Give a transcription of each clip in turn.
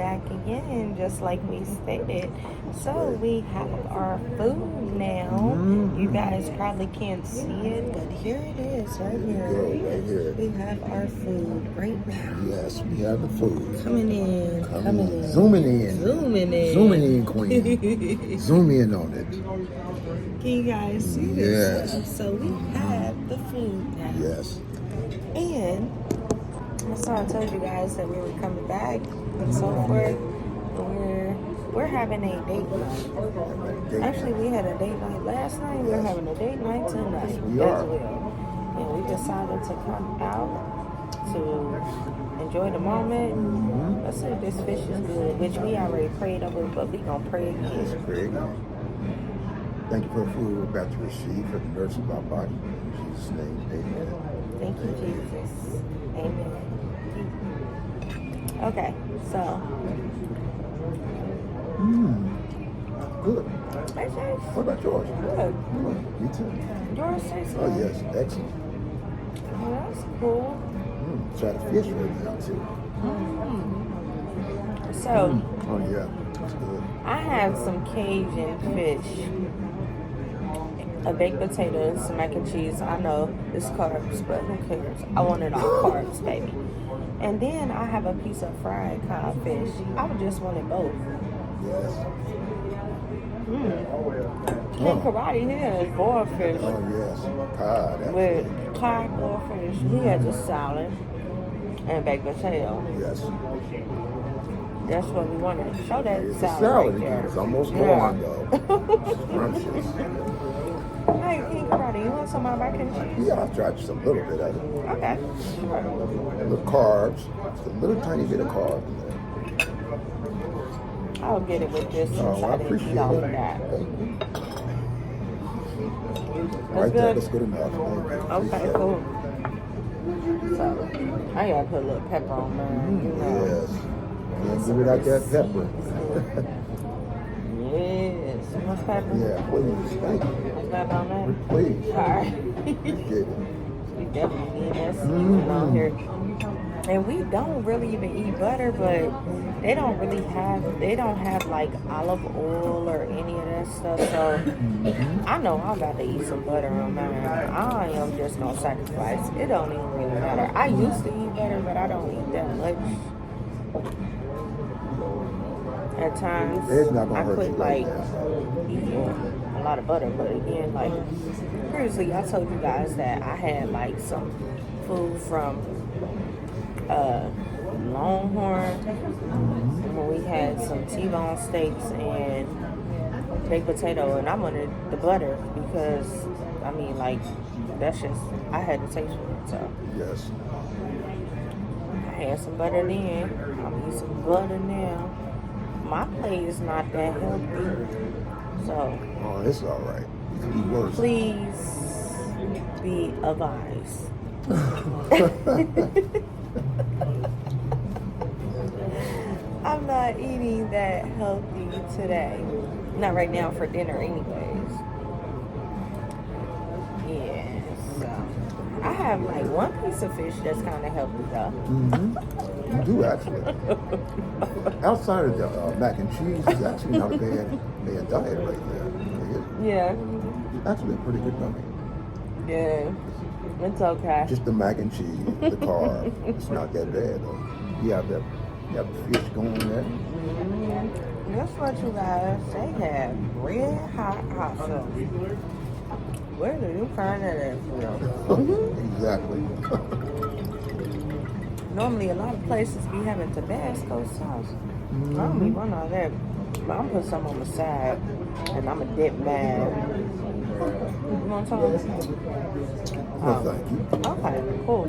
back again, just like we stated. So we have our food now. You guys probably can't see it, but here it is, right here. Right here. We have our food right now. Yes, we have the food. Coming in. Zooming in. Zooming in, queen. Zoom in on it. Can you guys see Yes. this? So we have the food now. Yes. And so I told you guys that we were coming back and so forth. We're having a date night. Actually, we had a date night last night. We're having a date night tonight as well. And we decided to come out to enjoy the moment. Let's see if this fish is good, which we already prayed over, but we gonna pray again. Yes, pray again. Thank you for the food we're about to receive for the nurse of our body. In Jesus' name, amen. Thank you, Jesus. Amen. Okay, so. Good. Hey, Chase. What about yours? Good. Me too. Yours tastes good. Oh, yes. Excellent. Well, that's cool. Try the fish right now, too. So, Oh, yeah. That's good. I have some Cajun fish, a baked potato, some mac and cheese. I know it's carbs, but who cares? I want it all carbs, baby. And then I have a piece of fried codfish. I would just want it both. Yes. King&Queenkarate here is boiled fish Oh, yes. God. with cod boiled fish. He has a salad and baked potato. Yes. That's what we wanted. Show that It's a salad salad right there. again. It's almost gone, though. Scrumptious. Hey, King&Queenkarate, you want some of my mac and cheese? Yeah, I'll try just a little bit of it. Okay, sure. A little carbs. Just a little tiny bit of carbs in there. I'll get it with this since Oh, I I didn't appreciate eat all of it. that. Right there, good? that's good enough. Okay, cool. So, I gotta put a little pepper on there, you know. Yes. Can't do without that pepper. Yes. What's pepper? Yeah, please. Thank you. What's pepper on that? Please. Alright. Get it. We definitely need that seasoning on here. And we don't really even eat butter, but they don't have like olive oil or any of that stuff. So I know I'm about to eat some butter on mine. I am just gonna sacrifice. It don't even really matter. I used to eat butter, but I don't eat that much. At times, It's not gonna I hurt quit you like right now. eating a lot of butter, but again, like previously, I told you guys that I had like some food from Longhorn when we had some T-bone steaks and baked potato, and I wanted the butter because I mean, like that's just I had to taste it, so Yes. I had some butter then. I'm eating some butter now. My plate is not that healthy, so Oh, it's all right. It could be worse. please be advised. I'm not eating that healthy today. Not right now for dinner anyways. Yeah, so I have like one piece of fish that's kind of healthy though. You do, actually. Outside of the mac and cheese, it's actually not a bad diet right there. Yeah. It's actually a pretty good number. Yeah. It's okay. Just the mac and cheese, the carb. It's not that bad, though. You have the fish going there. That's what you guys, they have red hot sauce. Where do you find that at? Exactly. Normally, a lot of places be having Tabasco sauce. I don't be want all that. But I'm gonna put some on the side, and I'm gonna dip mine. You want some? No, thank you. Okay, cool.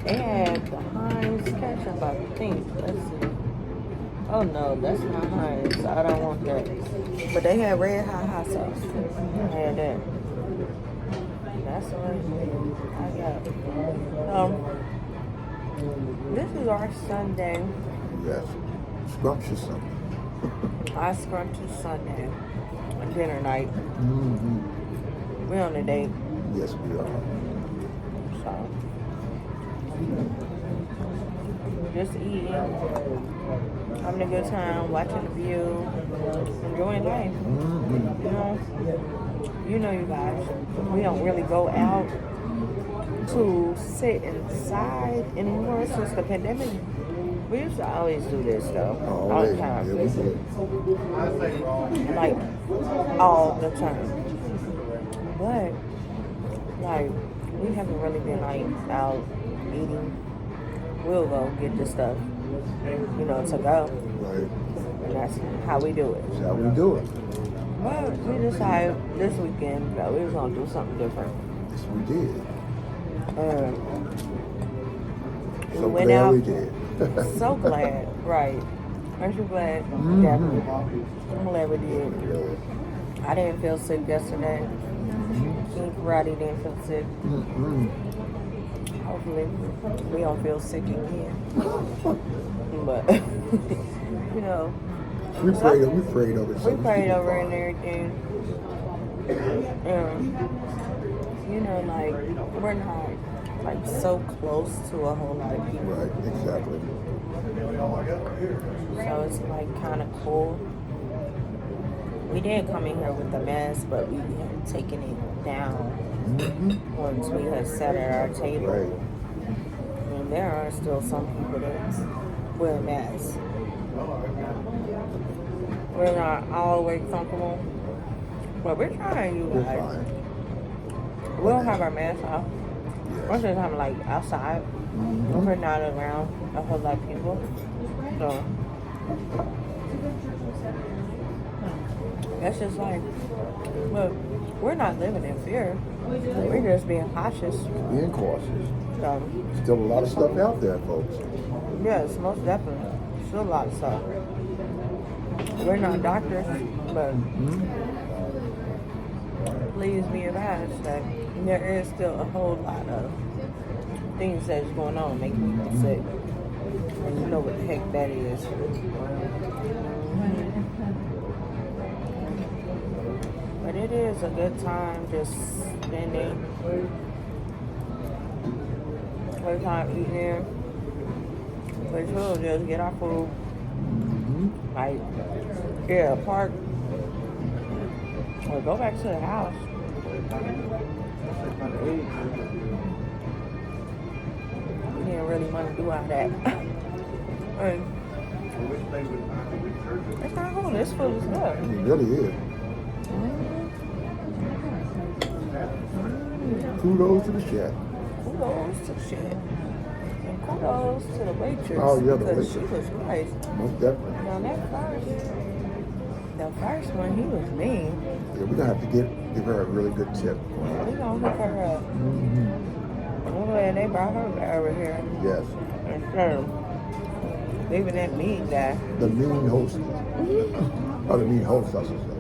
They have the Heinz ketchup, I think. Let's see. Oh no, that's not Heinz. I don't want that. But they have red hot sauce. I had that. That's what I got. This is our Sunday. Yes. Scrumptious Sunday. Our scrumptious Sunday. Dinner night. Mm-hmm. We're on a date. Yes, we are. So just eating, having a good time, watching the view, enjoying life. You know, you guys, we don't really go out to sit inside anymore since the pandemic. We used to always do this though, all the time. Yeah, we did. Like, all the time. But, like, we haven't really been, like, out eating. We'll go get the stuff, you know, to go. Right. And that's how we do it. That's how we do it. But we decided this weekend that we was going to do something different. Yes, we did. We So went glad out. we did. So glad, right. Aren't you glad? Definitely. I'm glad we did. I didn't feel sick yesterday. King&Queenkarate didn't feel sick. Hopefully, we don't feel sick again. But, you know. We prayed over We something. prayed over and everything. You know, like, we're not, like, so close to a whole lot of people. Right, exactly. So it's like kind of cool. We did come in here with the mask, but we had taken it down once we had sat at our table. Right. And there are still some people that wear masks. We're not all the way comfortable, but we're trying, you We're guys. fine. We'll have our masks off. Most of the time, like outside, when we're not around a whole lot of people. So that's just like, look, we're not living in fear. We're just being cautious. Being cautious. So, Still a lot of stuff out there, folks. yes, most definitely. Still a lot of stuff. We're not doctors, but please be advised that there is still a whole lot of things that's going on making people sick. And you know what the heck that is. But it is a good time just spending. Good time eating there. But we'll just get our food. Like, yeah, park. Or go back to the house. We didn't really want to do all that. And it's not cool. This food is good. It really is. Kudos to the chef. Kudos to shit. And kudos to the waitress. Oh, yeah, the because she waitress. was nice. Most definitely. Now that the first one, he was mean. Yeah, we're gonna have to give her a really good tip. We gonna hook her up. And they brought her over here. Yes. Instead of leaving that mean guy. The mean host. Oh, the mean host, I should say.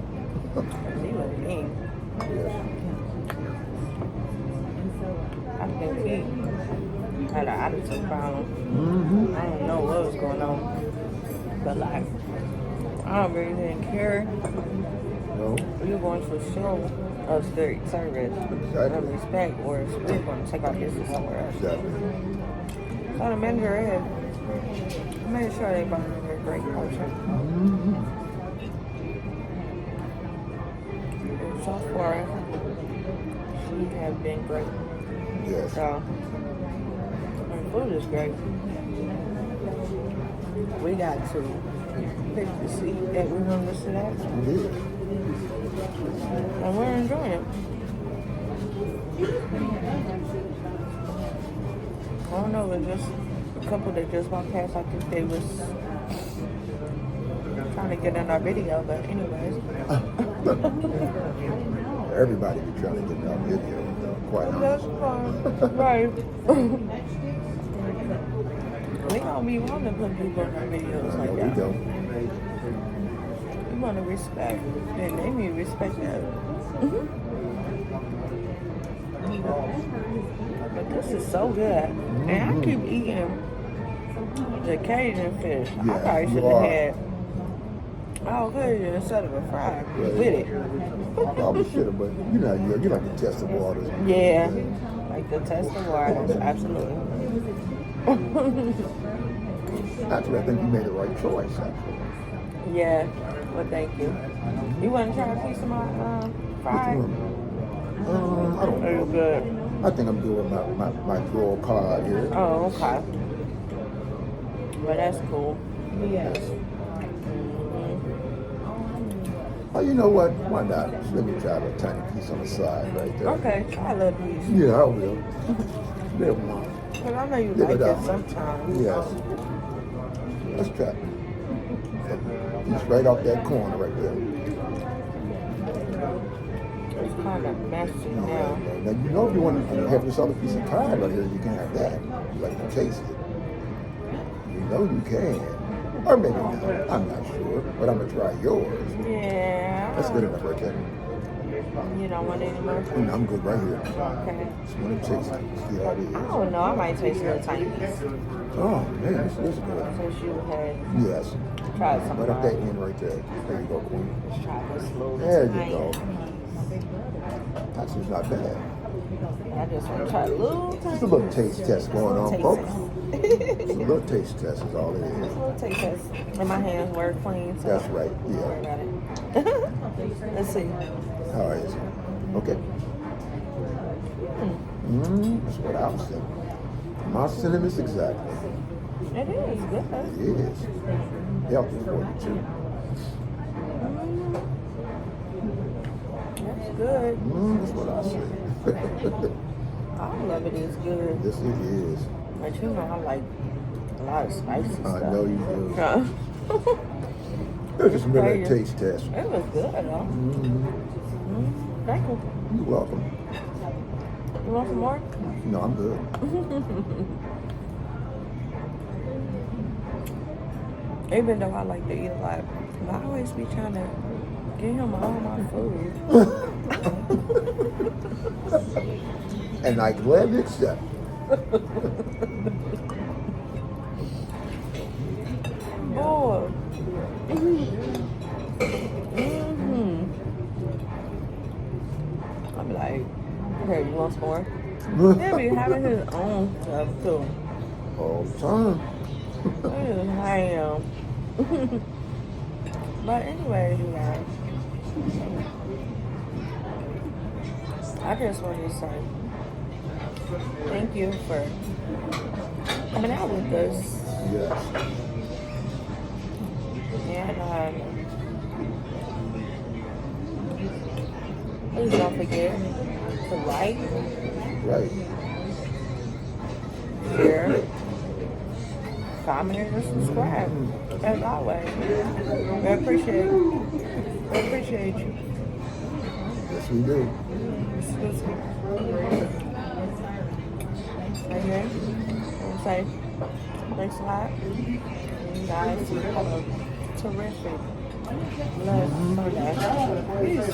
He was mean. Yes. I think he had an attitude problem. I don't know what was going on. But like, I don't really didn't care. No. We were going to show us their service Exactly. and respect, or we're going to take our business somewhere else. Exactly. So the manager had made sure they brought in their great culture. And so far, she has been great. Yes. So, and food is great. We got to pick the seat that we want to sit at, We did. and we're enjoying it. I don't know, it was just a couple that just walked past. I think they was trying to get in our video, but anyways. Everybody be trying to get in our video, quite That's honestly. fine. Right. We don't be wanting to put people in our videos like No, that. we don't. We want to respect, and they need to respect that. But this is so good. And I keep eating the Cajun fish. I Yeah, probably you should are. have had all Cajun instead of a fry with it. Probably should have, but you know, you like to test the waters. Yeah, like the test of waters, absolutely. Actually, I think you made the right choice, actually. Yeah. Well, thank you. You want to try a piece of my fry? I don't Are you know. good? I think I'm doing my draw card here. Oh, okay. Well, that's cool. Yes. Mm-hmm. Oh, you know what? Why not? Let me try a tiny piece on the side right there. Okay, try a little piece. Yeah, I will. Never mind. Because I know you Live like it it up. sometimes. Yes. Let's try. It's right off that corner right there. It's kind of messy now. Now, you know if you want to have this other piece of pie right here, you can have that. You like to taste it. You know you can. Or maybe not. I'm not sure. But I'm going to try yours. Yeah. That's good enough right there. You don't want any more? I'm good right here. Okay. Just want to taste it. See how it is. I don't know. I might taste a little tiny piece. Oh, man, this is good. Since you had Yes. tried some Right up that already. end right there. There you go, Queen. Let's try this little There you tiny go. piece. That's just not bad. I just want to try a little tiny Just a little taste test going on, taste folks. test. Just a little taste test is all it Just is. a little taste test. And my hands were clean, so That's right, don't worry yeah. about it. Let's see. How is it? Okay. That's what I was thinking. My sentiments exactly. It is good. It is. Healthy for you, too. That's good. That's what I said. All of it is good. Yes, it is. But you know, I like a lot of spicy stuff. I know you do. Yeah. Just remember that taste test. It was good, though. Thank you. You're welcome. You want some more? No, I'm good. Even though I like to eat a lot, I always be trying to get him all my food. And I gladly accept. Boy. I'm like, here, you want some more? He'll be having his own stuff too. All the time. I am. But anyway, you guys, I just wanted to say thank you for coming out with us. Yes. And please don't forget to like, Right. share, comment, and subscribe. As always, we appreciate you. Yes, we do. Excuse me. Okay. I'm say thanks a lot. And you guys have a terrific, blessed Sunday. Peace.